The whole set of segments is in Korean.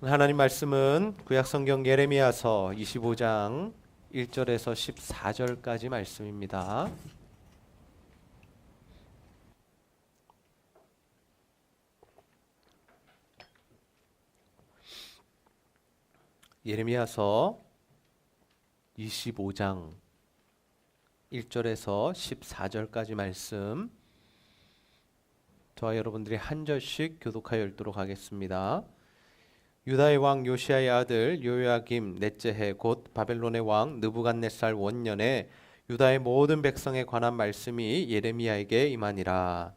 하나님 말씀은 구약성경 예레미야서 25장 1절에서 14절까지 말씀입니다. 예레미야서 25장 1절에서 14절까지 말씀, 저와 여러분들이 한 절씩 교독하여 읽도록 하겠습니다. 유다의 왕 요시야의 아들 요야김 넷째 해 곧 바벨론의 왕 느부갓네살 원년에 유다의 모든 백성에 관한 말씀이 예레미야에게 임하니라.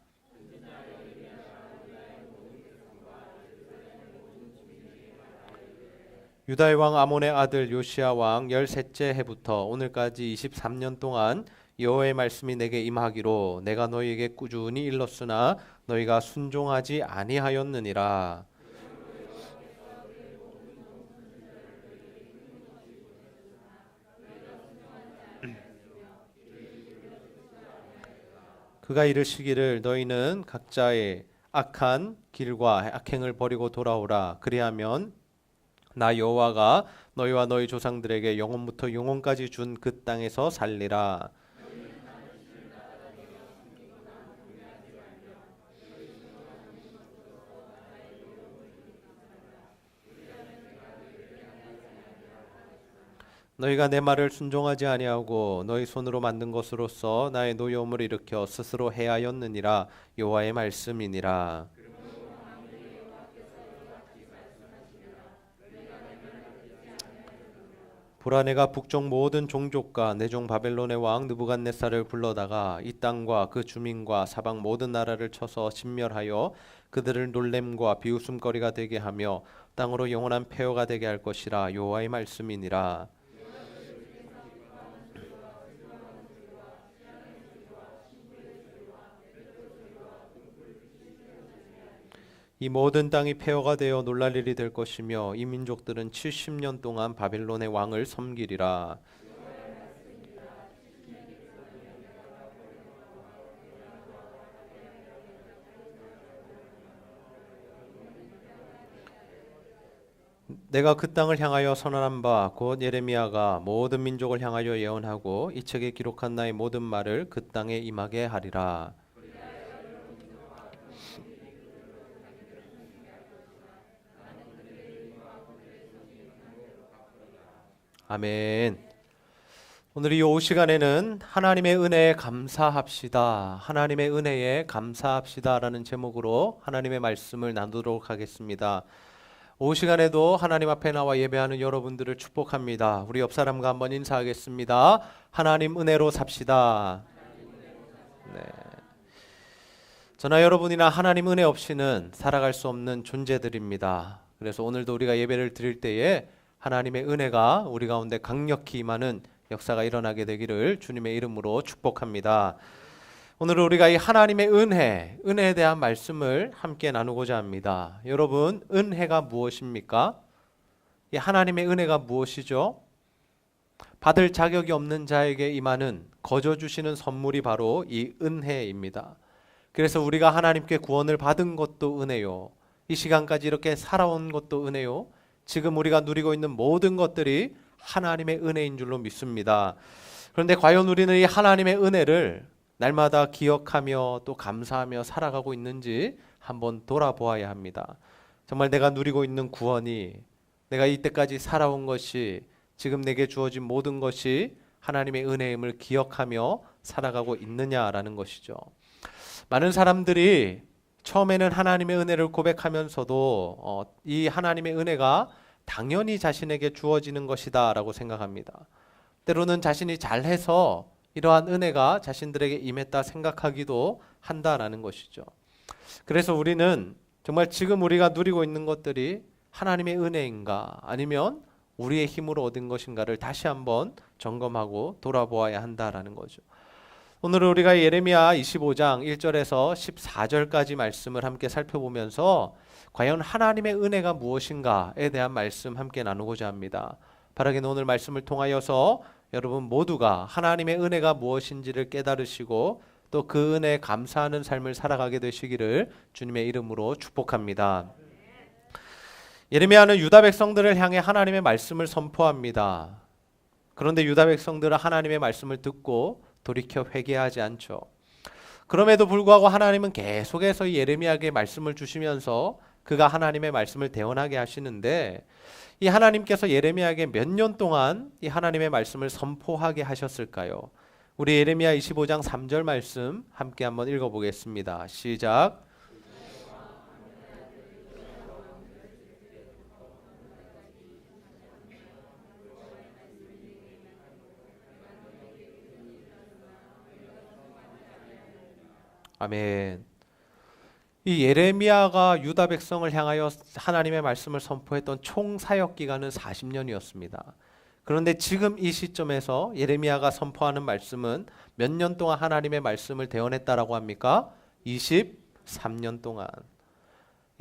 유다의 왕 아몬의 아들 요시야 왕 13째 해부터 오늘까지 23년 동안 여호와의 말씀이 내게 임하기로 내가 너희에게 꾸준히 일렀으나 너희가 순종하지 아니하였느니라. 그가 이르시기를 너희는 각자의 악한 길과 악행을 버리고 돌아오라. 그리하면 나 여호와가 너희와 너희 조상들에게 영원부터 영원까지 준 그 땅에서 살리라. 너희가 내 말을 순종하지 아니하고 너희 손으로 만든 것으로서 나의 노여움을 일으켜 스스로 해하였느니라. 여호와의 말씀이니라. 보라, 내가 북쪽 모든 종족과 내 종 바벨론의 왕 느부갓네살을 불러다가 이 땅과 그 주민과 사방 모든 나라를 쳐서 진멸하여 그들을 놀램과 비웃음거리가 되게 하며 땅으로 영원한 폐허가 되게 할 것이라. 여호와의 말씀이니라. 이 모든 땅이 폐허가 되어 놀랄 일이 될 것이며 이 민족들은 70년 동안 바벨론의 왕을 섬기리라. 내가 그 땅을 향하여 선언한 바 곧 예레미야가 모든 민족을 향하여 예언하고 이 책에 기록한 나의 모든 말을 그 땅에 임하게 하리라. 아멘. 오늘 이 오후 시간에는 하나님의 은혜에 감사합시다. 하나님의 은혜에 감사합시다라는 제목으로 하나님의 말씀을 나누도록 하겠습니다. 오후 시간에도 하나님 앞에 나와 예배하는 여러분들을 축복합니다. 우리 옆 사람과 한번 인사하겠습니다. 하나님 은혜로 삽시다. 네. 저나 여러분이나 하나님 은혜 없이는 살아갈 수 없는 존재들입니다. 그래서 오늘도 우리가 예배를 드릴 때에 하나님의 은혜가 우리 가운데 강력히 임하는 역사가 일어나게 되기를 주님의 이름으로 축복합니다. 오늘 우리가 이 하나님의 은혜에 대한 말씀을 함께 나누고자 합니다. 여러분, 은혜가 무엇입니까? 이 하나님의 은혜가 무엇이죠? 받을 자격이 없는 자에게 임하는 거저 주시는 선물이 바로 이 은혜입니다. 그래서 우리가 하나님께 구원을 받은 것도 은혜요. 이 시간까지 이렇게 살아온 것도 은혜요. 지금 우리가 누리고 있는 모든 것들이 하나님의 은혜인 줄로 믿습니다. 그런데 과연 우리는 이 하나님의 은혜를 날마다 기억하며 또 감사하며 살아가고 있는지 한번 돌아보아야 합니다. 정말 내가 누리고 있는 구원이, 내가 이때까지 살아온 것이, 지금 내게 주어진 모든 것이 하나님의 은혜임을 기억하며 살아가고 있느냐라는 것이죠. 많은 사람들이 처음에는 하나님의 은혜를 고백하면서도 이 하나님의 은혜가 당연히 자신에게 주어지는 것이다 라고 생각합니다. 때로는 자신이 잘해서 이러한 은혜가 자신들에게 임했다 생각하기도 한다라는 것이죠. 그래서 우리는 정말 지금 우리가 누리고 있는 것들이 하나님의 은혜인가 아니면 우리의 힘으로 얻은 것인가를 다시 한번 점검하고 돌아보아야 한다라는 거죠. 오늘 우리가 예레미야 25장 1절에서 14절까지 말씀을 함께 살펴보면서 과연 하나님의 은혜가 무엇인가에 대한 말씀 함께 나누고자 합니다. 바라기는 오늘 말씀을 통하여서 여러분 모두가 하나님의 은혜가 무엇인지를 깨달으시고 또 그 은혜에 감사하는 삶을 살아가게 되시기를 주님의 이름으로 축복합니다. 예레미야는 유다 백성들을 향해 하나님의 말씀을 선포합니다. 그런데 유다 백성들은 하나님의 말씀을 듣고 돌이켜 회개하지 않죠. 그럼에도 불구하고 하나님은 계속해서 이 예레미야에게 말씀을 주시면서 그가 하나님의 말씀을 대언하게 하시는데, 이 하나님께서 예레미야에게 몇 년 동안 이 하나님의 말씀을 선포하게 하셨을까요? 우리 예레미야 25장 3절 말씀 함께 한번 읽어보겠습니다. 시작. 아멘. 이 예레미야가 유다 백성을 향하여 하나님의 말씀을 선포했던 총 사역 기간은 40년이었습니다. 그런데 지금 이 시점에서 예레미야가 선포하는 말씀은 몇 년 동안 하나님의 말씀을 대언했다라고 합니까? 23년 동안.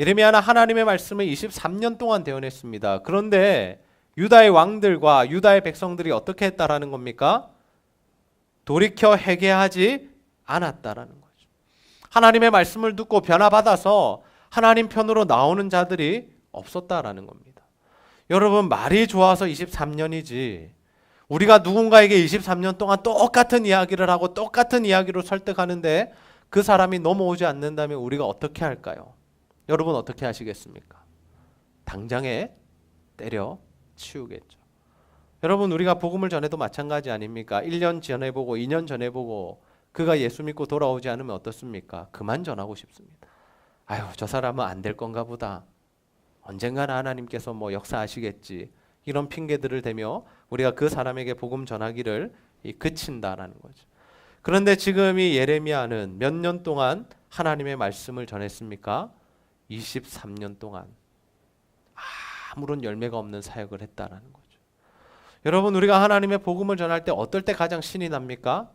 예레미야는 하나님의 말씀을 23년 동안 대언했습니다. 그런데 유다의 왕들과 유다의 백성들이 어떻게 했다라는 겁니까? 돌이켜 회개하지 않았다라는 거예요. 하나님의 말씀을 듣고 변화받아서 하나님 편으로 나오는 자들이 없었다라는 겁니다. 여러분, 말이 좋아서 23년이지 우리가 누군가에게 23년 동안 똑같은 이야기를 하고 똑같은 이야기로 설득하는데 그 사람이 넘어오지 않는다면 우리가 어떻게 할까요? 여러분 어떻게 하시겠습니까? 당장에 때려 치우겠죠. 여러분, 우리가 복음을 전해도 마찬가지 아닙니까? 1년 전에 보고 2년 전에 보고 그가 예수 믿고 돌아오지 않으면 어떻습니까? 그만 전하고 싶습니다. 아유, 저 사람은 안 될 건가 보다. 언젠가는 하나님께서 뭐 역사하시겠지. 이런 핑계들을 대며 우리가 그 사람에게 복음 전하기를 그친다라는 거죠. 그런데 지금 이 예레미야는 몇 년 동안 하나님의 말씀을 전했습니까? 23년 동안 아무런 열매가 없는 사역을 했다라는 거죠. 여러분, 우리가 하나님의 복음을 전할 때 어떨 때 가장 신이 납니까?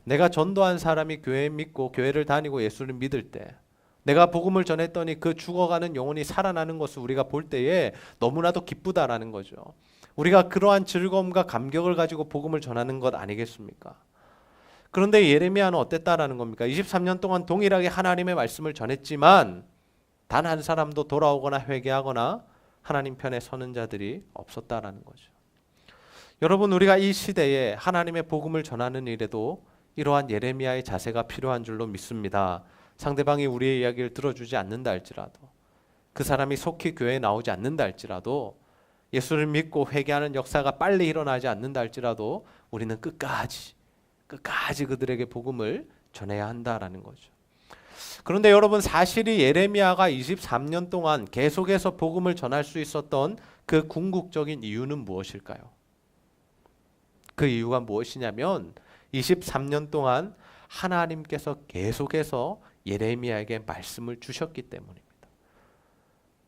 내가 전도한 사람이 교회 믿고 교회를 다니고 예수를 믿을 때, 내가 복음을 전했더니 그 죽어가는 영혼이 살아나는 것을 우리가 볼 때에 너무나도 기쁘다라는 거죠. 우리가 그러한 즐거움과 감격을 가지고 복음을 전하는 것 아니겠습니까? 그런데 예레미야는 어땠다라는 겁니까? 23년 동안 동일하게 하나님의 말씀을 전했지만 단 한 사람도 돌아오거나 회개하거나 하나님 편에 서는 자들이 없었다라는 거죠. 여러분, 우리가 이 시대에 하나님의 복음을 전하는 일에도 이러한 예레미야의 자세가 필요한 줄로 믿습니다. 상대방이 우리의 이야기를 들어주지 않는다 할지라도, 그 사람이 속히 교회에 나오지 않는다 할지라도, 예수를 믿고 회개하는 역사가 빨리 일어나지 않는다 할지라도 우리는 끝까지 그들에게 복음을 전해야 한다라는 거죠. 그런데 여러분, 사실이 예레미야가 23년 동안 계속해서 복음을 전할 수 있었던 그 궁극적인 이유는 무엇일까요? 그 이유가 무엇이냐면 23년 동안 하나님께서 계속해서 예레미야에게 말씀을 주셨기 때문입니다.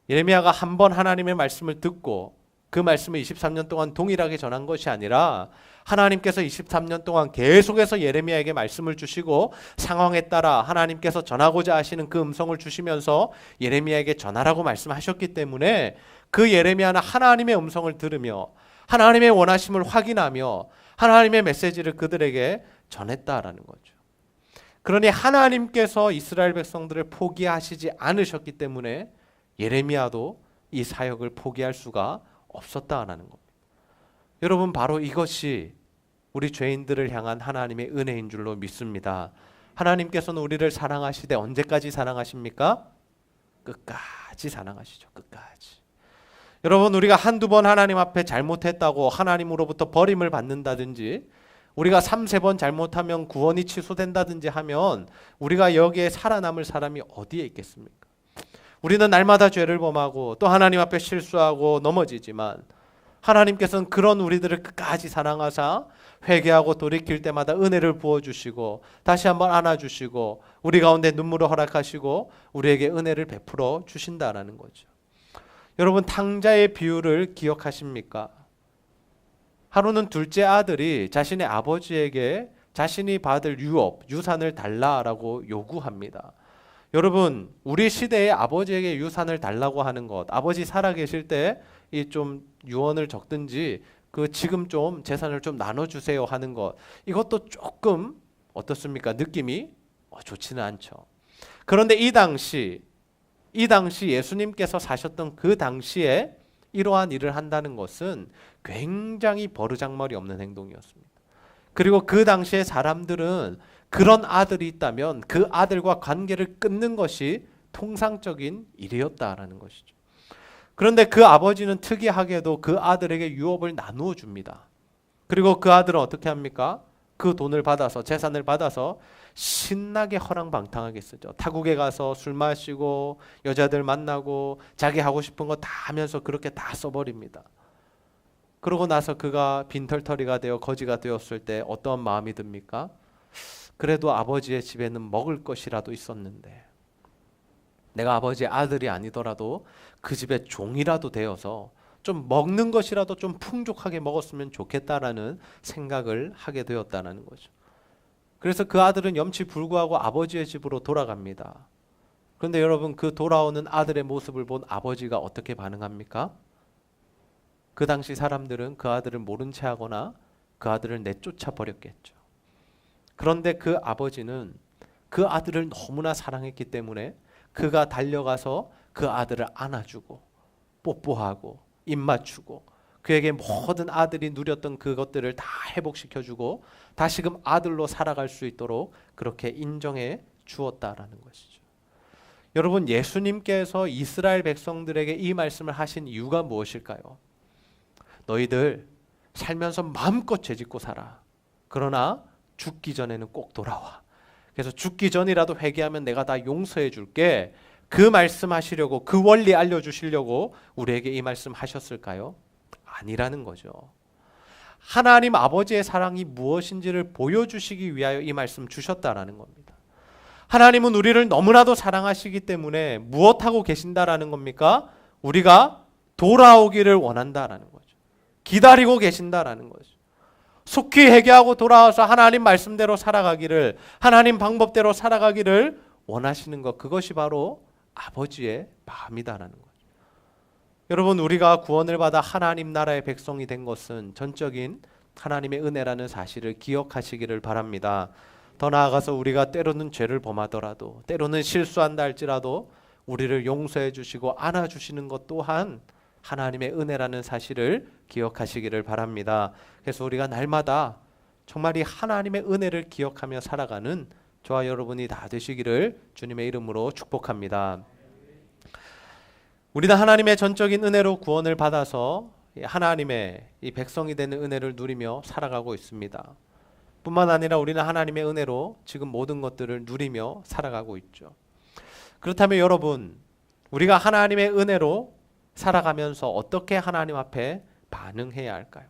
예레미야가 한 번 하나님의 말씀을 듣고 그 말씀을 23년 동안 동일하게 전한 것이 아니라 하나님께서 23년 동안 계속해서 예레미야에게 말씀을 주시고 상황에 따라 하나님께서 전하고자 하시는 그 음성을 주시면서 예레미야에게 전하라고 말씀하셨기 때문에 그 예레미야는 하나님의 음성을 들으며 하나님의 원하심을 확인하며 하나님의 메시지를 그들에게 전했다라는 거죠. 그러니 하나님께서 이스라엘 백성들을 포기하시지 않으셨기 때문에 예레미야도 이 사역을 포기할 수가 없었다라는 겁니다. 여러분, 바로 이것이 우리 죄인들을 향한 하나님의 은혜인 줄로 믿습니다. 하나님께서는 우리를 사랑하시되 언제까지 사랑하십니까? 끝까지 사랑하시죠. 끝까지. 여러분, 우리가 한두 번 하나님 앞에 잘못했다고 하나님으로부터 버림을 받는다든지, 우리가 3-4번 잘못하면 구원이 취소된다든지 하면 우리가 여기에 살아남을 사람이 어디에 있겠습니까? 우리는 날마다 죄를 범하고 또 하나님 앞에 실수하고 넘어지지만 하나님께서는 그런 우리들을 끝까지 사랑하사 회개하고 돌이킬 때마다 은혜를 부어주시고 다시 한번 안아주시고 우리 가운데 눈물을 허락하시고 우리에게 은혜를 베풀어 주신다라는 거죠. 여러분, 탕자의 비유를 기억하십니까? 하루는 둘째 아들이 자신의 아버지에게 자신이 받을 유산을 달라라고 요구합니다. 여러분, 우리 시대에 아버지에게 유산을 달라고 하는 것, 아버지 살아계실 때 이 좀 유언을 적든지 그 지금 좀 재산을 좀 나눠주세요 하는 것, 이것도 조금 어떻습니까? 느낌이 좋지는 않죠. 그런데 이 당시 이 당시 예수님께서 사셨던 그 당시에 이러한 일을 한다는 것은 굉장히 버르장머리 없는 행동이었습니다. 그리고 그 당시에 사람들은 그런 아들이 있다면 그 아들과 관계를 끊는 것이 통상적인 일이었다라는 것이죠. 그런데 그 아버지는 특이하게도 그 아들에게 유업을 나누어 줍니다. 그리고 그 아들은 어떻게 합니까? 그 돈을 받아서, 재산을 받아서 신나게 허랑방탕하게 쓰죠. 타국에 가서 술 마시고 여자들 만나고 자기 하고 싶은 거 다 하면서 그렇게 다 써버립니다. 그러고 나서 그가 빈털터리가 되어 거지가 되었을 때 어떤 마음이 듭니까? 그래도 아버지의 집에는 먹을 것이라도 있었는데, 내가 아버지의 아들이 아니더라도 그 집의 종이라도 되어서 좀 먹는 것이라도 좀 풍족하게 먹었으면 좋겠다라는 생각을 하게 되었다는 거죠. 그래서 그 아들은 염치불구하고 아버지의 집으로 돌아갑니다. 그런데 여러분, 그 돌아오는 아들의 모습을 본 아버지가 어떻게 반응합니까? 그 당시 사람들은 그 아들을 모른 채 하거나 그 아들을 내쫓아 버렸겠죠. 그런데 그 아버지는 그 아들을 너무나 사랑했기 때문에 그가 달려가서 그 아들을 안아주고 뽀뽀하고 입 맞추고 그에게 모든 아들이 누렸던 그것들을 다 회복시켜주고 다시금 아들로 살아갈 수 있도록 그렇게 인정해 주었다라는 것이죠. 여러분, 예수님께서 이스라엘 백성들에게 이 말씀을 하신 이유가 무엇일까요? 너희들 살면서 마음껏 죄짓고 살아. 그러나 죽기 전에는 꼭 돌아와. 그래서 죽기 전이라도 회개하면 내가 다 용서해 줄게. 그 말씀하시려고, 그 원리 알려주시려고 우리에게 이 말씀 하셨을까요? 아니라는 거죠. 하나님 아버지의 사랑이 무엇인지를 보여주시기 위하여 이 말씀 주셨다라는 겁니다. 하나님은 우리를 너무나도 사랑하시기 때문에 무엇하고 계신다라는 겁니까? 우리가 돌아오기를 원한다라는 거죠. 기다리고 계신다라는 거죠. 속히 회개하고 돌아와서 하나님 말씀대로 살아가기를, 하나님 방법대로 살아가기를 원하시는 것, 그것이 바로 아버지의 마음이다라는 거죠. 여러분, 우리가 구원을 받아 하나님 나라의 백성이 된 것은 전적인 하나님의 은혜라는 사실을 기억하시기를 바랍니다. 더 나아가서 우리가 때로는 죄를 범하더라도, 때로는 실수한다 할지라도 우리를 용서해 주시고 안아주시는 것 또한 하나님의 은혜라는 사실을 기억하시기를 바랍니다. 그래서 우리가 날마다 정말 이 하나님의 은혜를 기억하며 살아가는 저와 여러분이 다 되시기를 주님의 이름으로 축복합니다. 우리는 하나님의 전적인 은혜로 구원을 받아서 하나님의 이 백성이 되는 은혜를 누리며 살아가고 있습니다. 뿐만 아니라 우리는 하나님의 은혜로 지금 모든 것들을 누리며 살아가고 있죠. 그렇다면 여러분, 우리가 하나님의 은혜로 살아가면서 어떻게 하나님 앞에 반응해야 할까요?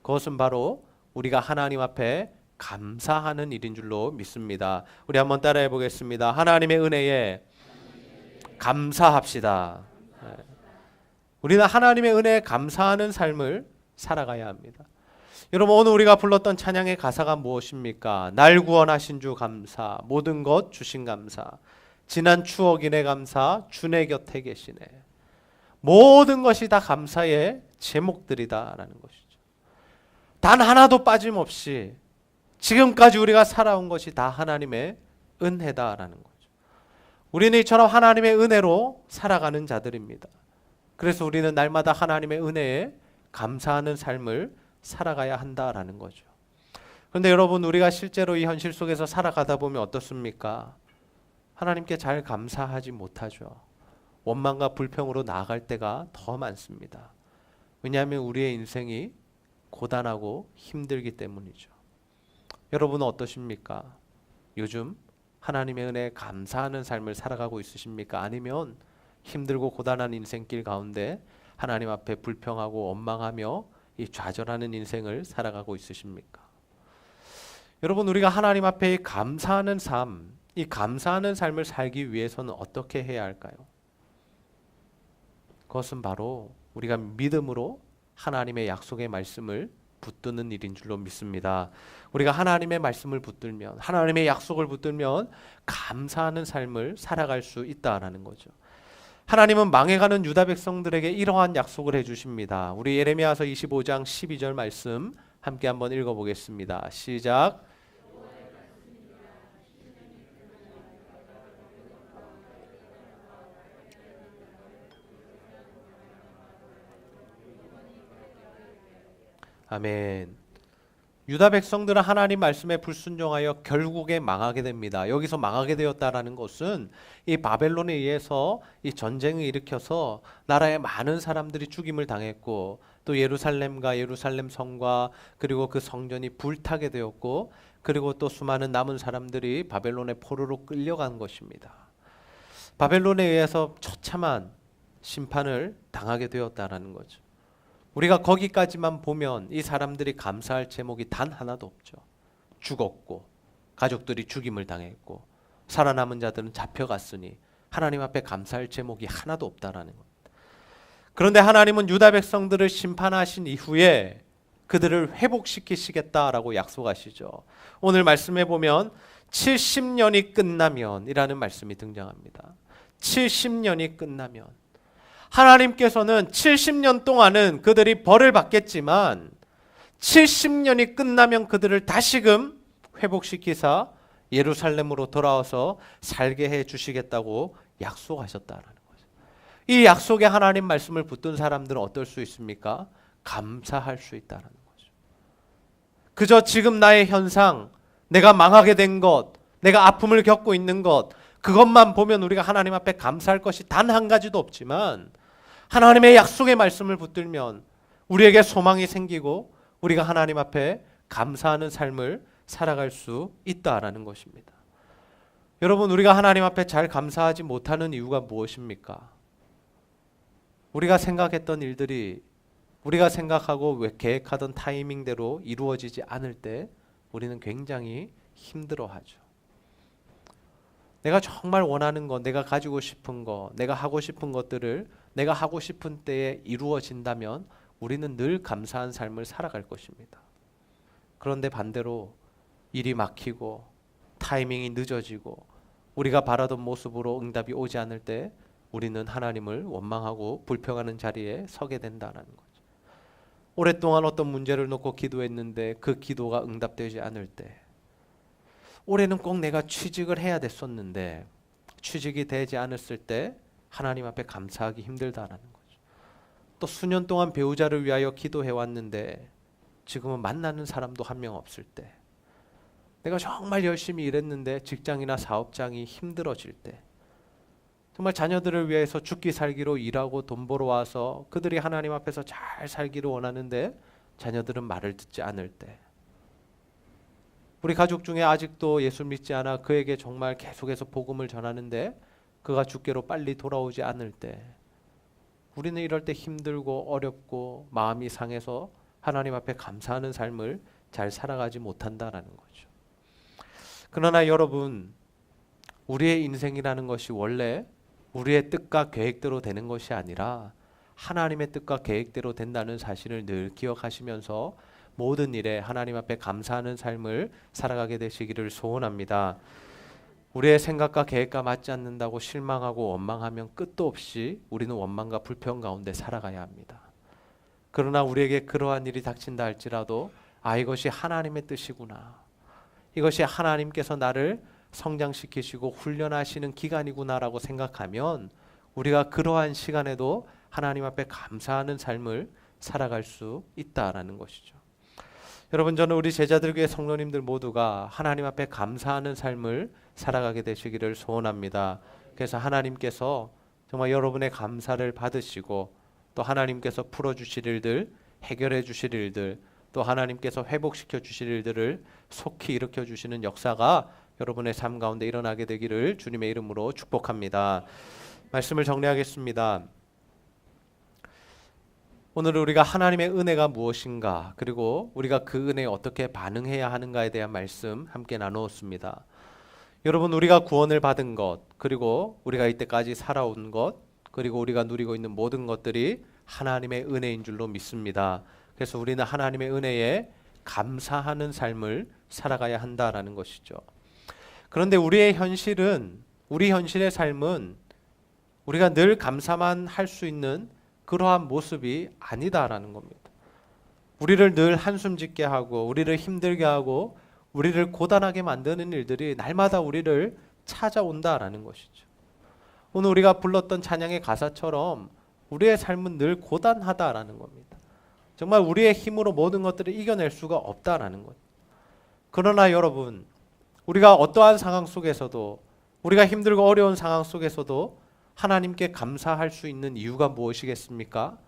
그것은 바로 우리가 하나님 앞에 감사하는 일인 줄로 믿습니다. 우리 한번 따라해 보겠습니다. 하나님의 은혜에 감사합시다. 우리는 하나님의 은혜에 감사하는 삶을 살아가야 합니다. 여러분, 오늘 우리가 불렀던 찬양의 가사가 무엇입니까? 날 구원하신 주 감사, 모든 것 주신 감사, 지난 추억이네 감사, 주 내 곁에 계시네. 모든 것이 다 감사의 제목들이다라는 것이죠. 단 하나도 빠짐없이 지금까지 우리가 살아온 것이 다 하나님의 은혜다라는 거죠. 우리는 이처럼 하나님의 은혜로 살아가는 자들입니다. 그래서 우리는 날마다 하나님의 은혜에 감사하는 삶을 살아가야 한다라는 거죠. 그런데 여러분, 우리가 실제로 이 현실 속에서 살아가다 보면 어떻습니까? 하나님께 잘 감사하지 못하죠. 원망과 불평으로 나아갈 때가 더 많습니다. 왜냐하면 우리의 인생이 고단하고 힘들기 때문이죠. 여러분은 어떠십니까? 요즘 하나님의 은혜에 감사하는 삶을 살아가고 있으십니까? 아니면 힘들고 고단한 인생길 가운데 하나님 앞에 불평하고 원망하며 이 좌절하는 인생을 살아가고 있으십니까? 여러분, 우리가 하나님 앞에 감사하는 삶, 이 감사하는 삶을 살기 위해서는 어떻게 해야 할까요? 그것은 바로 우리가 믿음으로 하나님의 약속의 말씀을 붙드는 일인 줄로 믿습니다. 우리가 하나님의 말씀을 붙들면, 하나님의 약속을 붙들면 감사하는 삶을 살아갈 수 있다라는 거죠. 하나님은 망해가는 유다 백성들에게 이러한 약속을 해주십니다. 우리 예레미야서 25장 12절 말씀 함께 한번 읽어보겠습니다. 시작. 아멘. 유다 백성들은 하나님 말씀에 불순종하여 결국에 망하게 됩니다. 여기서 망하게 되었다라는 것은 이 바벨론에 의해서 이 전쟁을 일으켜서 나라의 많은 사람들이 죽임을 당했고 또 예루살렘과 예루살렘 성과 그리고 그 성전이 불타게 되었고 그리고 또 수많은 남은 사람들이 바벨론의 포로로 끌려간 것입니다. 바벨론에 의해서 처참한 심판을 당하게 되었다라는 거죠. 우리가 거기까지만 보면 이 사람들이 감사할 제목이 단 하나도 없죠. 죽었고 가족들이 죽임을 당했고 살아남은 자들은 잡혀갔으니 하나님 앞에 감사할 제목이 하나도 없다라는 겁니다. 그런데 하나님은 유다 백성들을 심판하신 이후에 그들을 회복시키시겠다라고 약속하시죠. 오늘 말씀해 보면 70년이 끝나면 이라는 말씀이 등장합니다. 70년이 끝나면 하나님께서는 70년 동안은 그들이 벌을 받겠지만 70년이 끝나면 그들을 다시금 회복시키사 예루살렘으로 돌아와서 살게 해 주시겠다고 약속하셨다라는 거죠. 이 약속에 하나님 말씀을 붙든 사람들은 어떨 수 있습니까? 감사할 수 있다는 거죠. 그저 지금 나의 현상, 내가 망하게 된 것, 내가 아픔을 겪고 있는 것, 그것만 보면 우리가 하나님 앞에 감사할 것이 단 한 가지도 없지만 하나님의 약속의 말씀을 붙들면 우리에게 소망이 생기고 우리가 하나님 앞에 감사하는 삶을 살아갈 수 있다라는 것입니다. 여러분, 우리가 하나님 앞에 잘 감사하지 못하는 이유가 무엇입니까? 우리가 생각했던 일들이 우리가 생각하고 계획하던 타이밍대로 이루어지지 않을 때 우리는 굉장히 힘들어하죠. 내가 정말 원하는 것, 내가 가지고 싶은 것, 내가 하고 싶은 것들을 내가 하고 싶은 때에 이루어진다면 우리는 늘 감사한 삶을 살아갈 것입니다. 그런데 반대로 일이 막히고 타이밍이 늦어지고 우리가 바라던 모습으로 응답이 오지 않을 때 우리는 하나님을 원망하고 불평하는 자리에 서게 된다는 거죠. 오랫동안 어떤 문제를 놓고 기도했는데 그 기도가 응답되지 않을 때, 올해는 꼭 내가 취직을 해야 됐었는데 취직이 되지 않았을 때 하나님 앞에 감사하기 힘들다라는 거죠. 또 수년 동안 배우자를 위하여 기도해 왔는데 지금은 만나는 사람도 한 명 없을 때, 내가 정말 열심히 일했는데 직장이나 사업장이 힘들어질 때, 정말 자녀들을 위해서 죽기 살기로 일하고 돈 벌어 와서 그들이 하나님 앞에서 잘 살기를 원하는데 자녀들은 말을 듣지 않을 때, 우리 가족 중에 아직도 예수 믿지 않아 그에게 정말 계속해서 복음을 전하는데 그가 주께로 빨리 돌아오지 않을 때, 우리는 이럴 때 힘들고 어렵고 마음이 상해서 하나님 앞에 감사하는 삶을 잘 살아가지 못한다라는 거죠. 그러나 여러분, 우리의 인생이라는 것이 원래 우리의 뜻과 계획대로 되는 것이 아니라 하나님의 뜻과 계획대로 된다는 사실을 늘 기억하시면서 모든 일에 하나님 앞에 감사하는 삶을 살아가게 되시기를 소원합니다. 우리의 생각과 계획과 맞지 않는다고 실망하고 원망하면 끝도 없이 우리는 원망과 불평 가운데 살아가야 합니다. 그러나 우리에게 그러한 일이 닥친다 할지라도 이것이 하나님의 뜻이구나, 이것이 하나님께서 나를 성장시키시고 훈련하시는 기간이구나라고 생각하면 우리가 그러한 시간에도 하나님 앞에 감사하는 삶을 살아갈 수 있다라는 것이죠. 여러분, 저는 우리 제자들교회 성도님들 모두가 하나님 앞에 감사하는 삶을 살아가게 되시기를 소원합니다. 그래서 하나님께서 정말 여러분의 감사를 받으시고 또 하나님께서 풀어주실 일들, 해결해 주실 일들, 또 하나님께서 회복시켜 주실 일들을 속히 일으켜 주시는 역사가 여러분의 삶 가운데 일어나게 되기를 주님의 이름으로 축복합니다. 말씀을 정리하겠습니다. 오늘 우리가 하나님의 은혜가 무엇인가, 그리고 우리가 그 은혜에 어떻게 반응해야 하는가에 대한 말씀 함께 나누었습니다. 여러분, 우리가 구원을 받은 것, 그리고 우리가 이때까지 살아온 것, 그리고 우리가 누리고 있는 모든 것들이 하나님의 은혜인 줄로 믿습니다. 그래서 우리는 하나님의 은혜에 감사하는 삶을 살아가야 한다라는 것이죠. 그런데 우리 현실의 삶은 우리가 늘 감사만 할 수 있는 그러한 모습이 아니다라는 겁니다. 우리를 늘 한숨 짓게 하고 우리를 힘들게 하고 우리를 고단하게 만드는 일들이 날마다 우리를 찾아온다라는 것이죠. 오늘 우리가 불렀던 찬양의 가사처럼 우리의 삶은 늘 고단하다라는 겁니다. 정말 우리의 힘으로 모든 것들을 이겨낼 수가 없다라는 것. 그러나 여러분, 우리가 어떠한 상황 속에서도, 우리가 힘들고 어려운 상황 속에서도 하나님께 감사할 수 있는 이유가 무엇이겠습니까?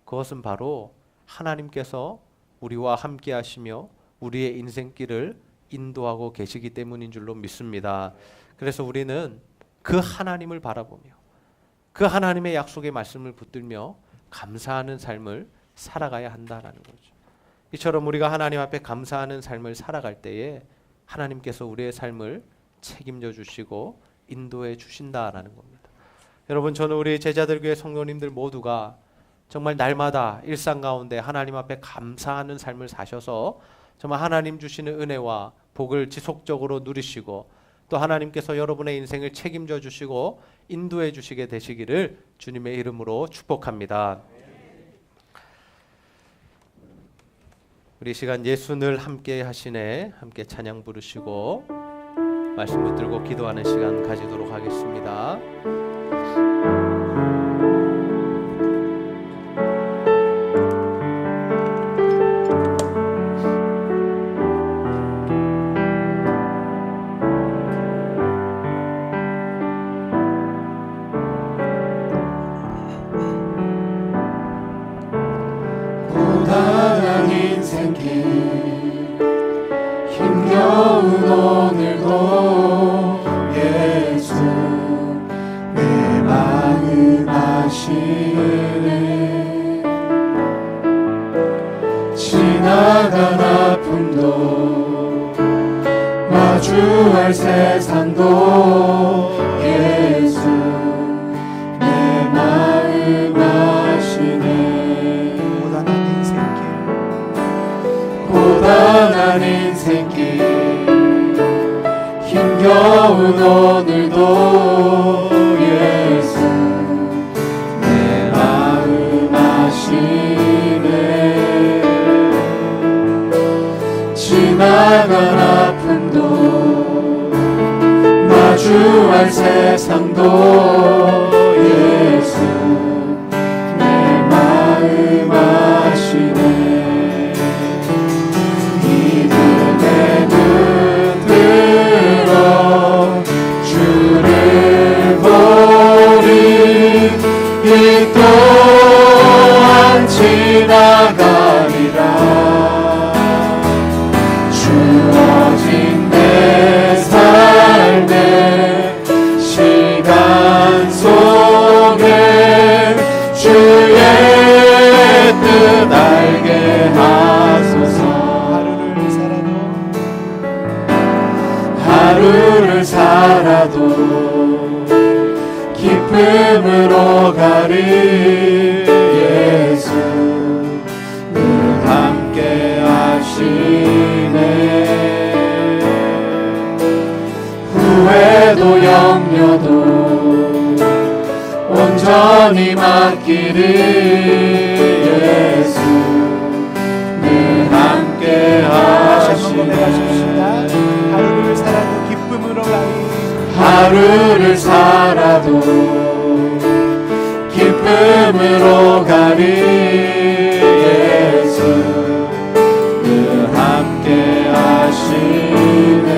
그것은 바로 하나님께서 우리와 함께 하시며 우리의 인생길을 인도하고 계시기 때문인 줄로 믿습니다. 그래서 우리는 그 하나님을 바라보며 그 하나님의 약속의 말씀을 붙들며 감사하는 삶을 살아가야 한다라는 거죠. 이처럼 우리가 하나님 앞에 감사하는 삶을 살아갈 때에 하나님께서 우리의 삶을 책임져 주시고 인도해 주신다라는 겁니다. 여러분, 저는 우리 제자들교회 성도님들 모두가 정말 날마다 일상 가운데 하나님 앞에 감사하는 삶을 사셔서 정말 하나님 주시는 은혜와 복을 지속적으로 누리시고 또 하나님께서 여러분의 인생을 책임져 주시고 인도해 주시게 되시기를 주님의 이름으로 축복합니다. 우리 시간 예수 늘 함께 하시네, 함께 찬양 부르시고 말씀 붙들고 기도하는 시간 가지도록 하겠습니다. 힘겨운 오늘도 예수 내 마음 아시네. 지나간 아픔도 마주할 세상도 예수 내 마음 아시네. 고단한 인생길 힘겨운 오늘도 예수 내 마음 아시네. 지나간 아픔도 마주할 세상도 예수 내 마음 아시네. 이 또한 지나가리라. 주어진 내 삶의 시간 속에 주의 뜻 알게 하소서. 하루를 살아도 기쁨으로 가리. 예수 늘 함께 하시네. 후회도 염려도 온전히 맡기리. 예수 늘 함께 하시네. 하루를 살아도 기쁨으로 가리. 하루를 살아도 기쁨으로 가리. 예수 늘 함께 하시네.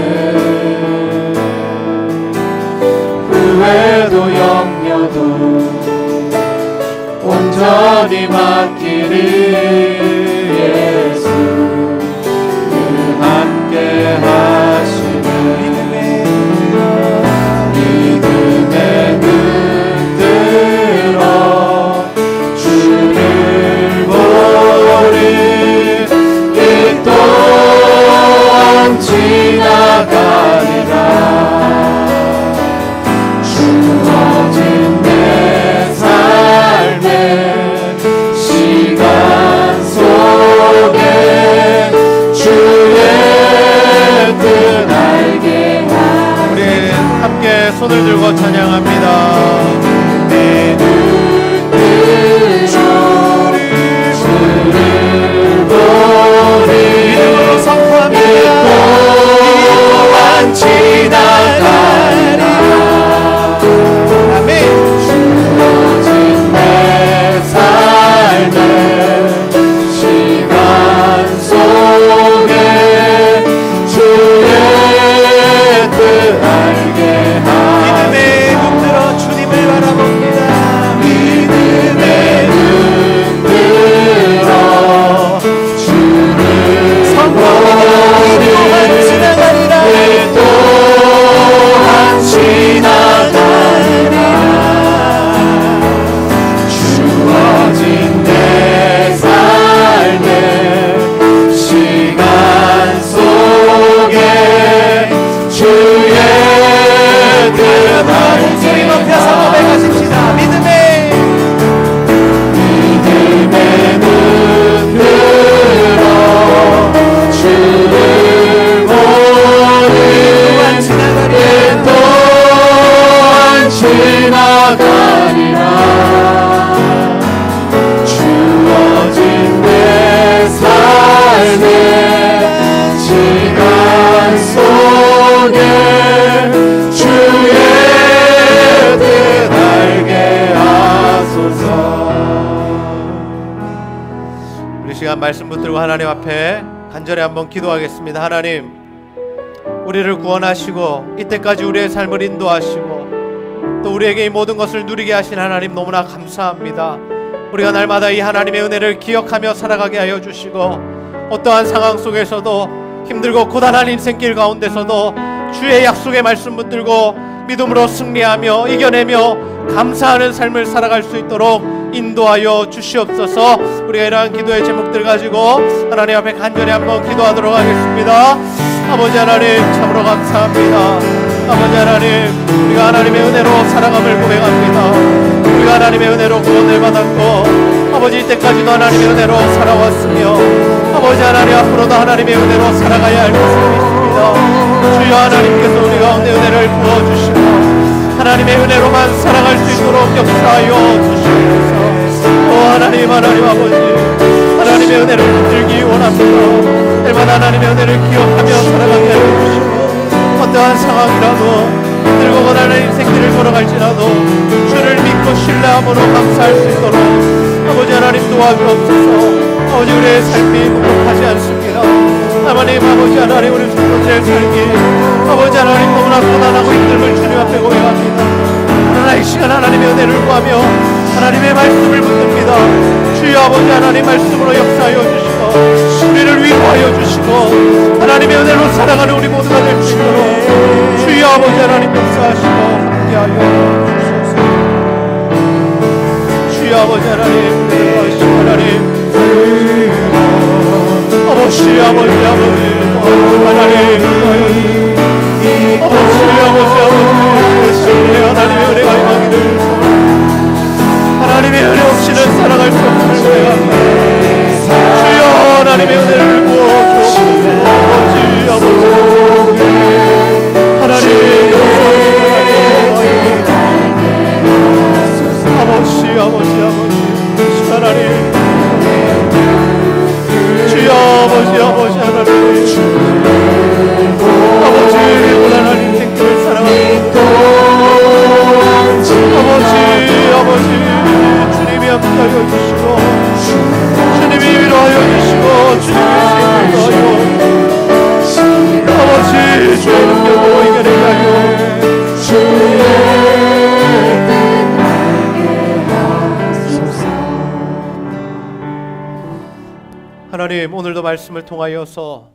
후회도 염려도 온전히 맡기리. 예수 늘 함께 하시네. 믿음의 눈 들어 주를 보리. 이 또한 지나가리라. 주어진 내 삶의 시간 속 시간 말씀 붙들고 하나님 앞에 간절히 한번 기도하겠습니다. 하나님, 우리를 구원하시고 이때까지 우리의 삶을 인도하시고 또 우리에게 이 모든 것을 누리게 하신 하나님 너무나 감사합니다. 우리가 날마다 이 하나님의 은혜를 기억하며 살아가게 하여 주시고 어떠한 상황 속에서도 힘들고 고단한 인생길 가운데서도 주의 약속의 말씀 붙들고 믿음으로 승리하며 이겨내며 감사하는 삶을 살아갈 수 있도록 인도하여 주시옵소서. 우리가 이러한 기도의 제목들 가지고 하나님 앞에 간절히 한번 기도하도록 하겠습니다. 아버지 하나님, 참으로 감사합니다. 아버지 하나님, 우리가 하나님의 은혜로 살아감을 고백합니다. 우리가 하나님의 은혜로 구원을 받았고 아버지 이때까지도 하나님의 은혜로 살아왔으며 아버지 하나님 앞으로도 하나님의 은혜로 살아가야 할 것을 믿습니다. 주여, 하나님께서 우리 가운데 은혜를 부어주시고 하나님의 은혜로만 살아갈 수 있도록 역사하여 주시옵소서. 오 하나님, 하나님 아버지, 하나님의 은혜를 붙들기 원합니다. 날마다 하나님의 은혜를 기억하며 살아가게 하여 주시고 어떠한 상황이라도 힘들고 고단한 인생길을 걸어갈지라도 주를 믿고 신뢰함으로 감사할 수 있도록 아버지 하나님 도와주옵소서. 아버지, 우리의 삶이 부족하지 않습니다. 하나님, 아버지 하나님, 우리 성도들의 삶이 아버지 하나님 너무나 고단하고 힘듦을 주님 앞에 고백합니다. 그러나 이 시간 하나님의 은혜를 구하며 하나님의 말씀을 붙듭니다. 주여 아버지 하나님 말씀으로 역사하여 주시고 우리를 위로하여 주시고 하나님의 은혜로 살아가는 우리 모두가 될 수 있도록 주여 아버지 하나님 역사하시고 함께하여 주소서. 주여 아버지 하나님, 은혜하시고 하나님 아버지 아버지 하나님 아버지 하나님의 은혜가 임하기를 하나님의 은혜 없이는 살아갈 수 없음을 고백합니다. 주여 하나님의 은혜를 부어주옵소서. 아버지 하나님 아버지 하나님 주여 아버지 하나님 아버지 고단한 인생길을 살아가는 아버지 주님이 함께하여 주시고 주님이 위로하여 주시고 주님이 생각하여 아버지 주의 능력으로 이겨내게 하여 하나님, 오늘도 말씀을 통하여서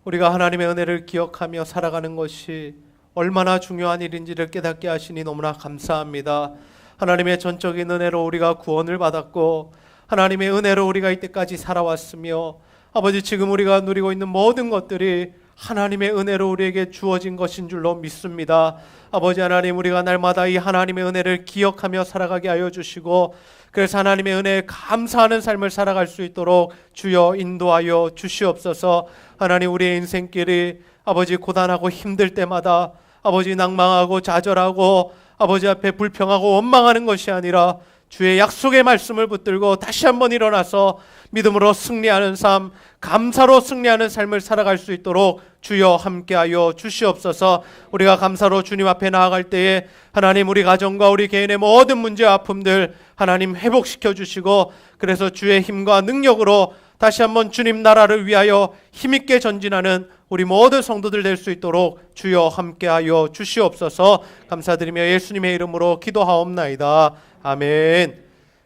우리가 하나님의 은혜를 기억하며 살아가는 것이 얼마나 중요한 일인지를 깨닫게 하시니 너무나 감사합니다. 하나님의 전적인 은혜로 우리가 구원을 받았고 하나님의 은혜로 우리가 이때까지 살아왔으며 아버지 지금 우리가 누리고 있는 모든 것들이 하나님의 은혜로 우리에게 주어진 것인 줄로 믿습니다. 아버지 하나님, 우리가 날마다 이 하나님의 은혜를 기억하며 살아가게 하여 주시고 그래서 하나님의 은혜에 감사하는 삶을 살아갈 수 있도록 주여 인도하여 주시옵소서. 하나님, 우리의 인생길이 아버지 고단하고 힘들 때마다 아버지 낭망하고 좌절하고 아버지 앞에 불평하고 원망하는 것이 아니라 주의 약속의 말씀을 붙들고 다시 한번 일어나서 믿음으로 승리하는 삶, 감사로 승리하는 삶을 살아갈 수 있도록 주여 함께하여 주시옵소서. 우리가 감사로 주님 앞에 나아갈 때에 하나님, 우리 가정과 우리 개인의 모든 문제와 아픔들 하나님 회복시켜 주시고 그래서 주의 힘과 능력으로 다시 한번 주님 나라를 위하여 힘있게 전진하는 우리 모든 성도들 될 수 있도록 주여 함께하여 주시옵소서. 감사드리며 예수님의 이름으로 기도하옵나이다. 아멘.